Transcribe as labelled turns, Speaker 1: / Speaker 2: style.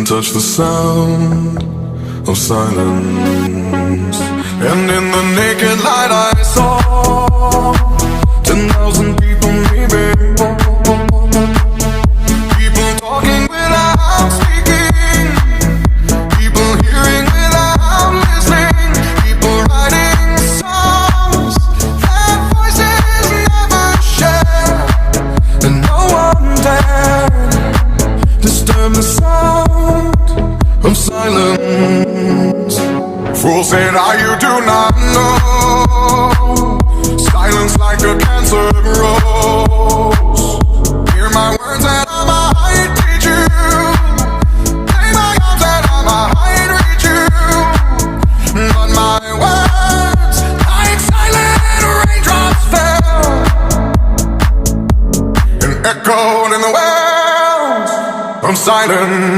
Speaker 1: touch the sound of silence. And in the naked light I saw 10,000 people, maybe. People talking without speaking, people hearing without listening, people writing songs that voices never share, and no one dared disturb the sound of silence. Fool said, you do not know. Silence like a cancer grows. Hear my words and I might teach you. Lay my arms and I might reach you. But my words, like silent raindrops, fell and echoed in the wells of silence.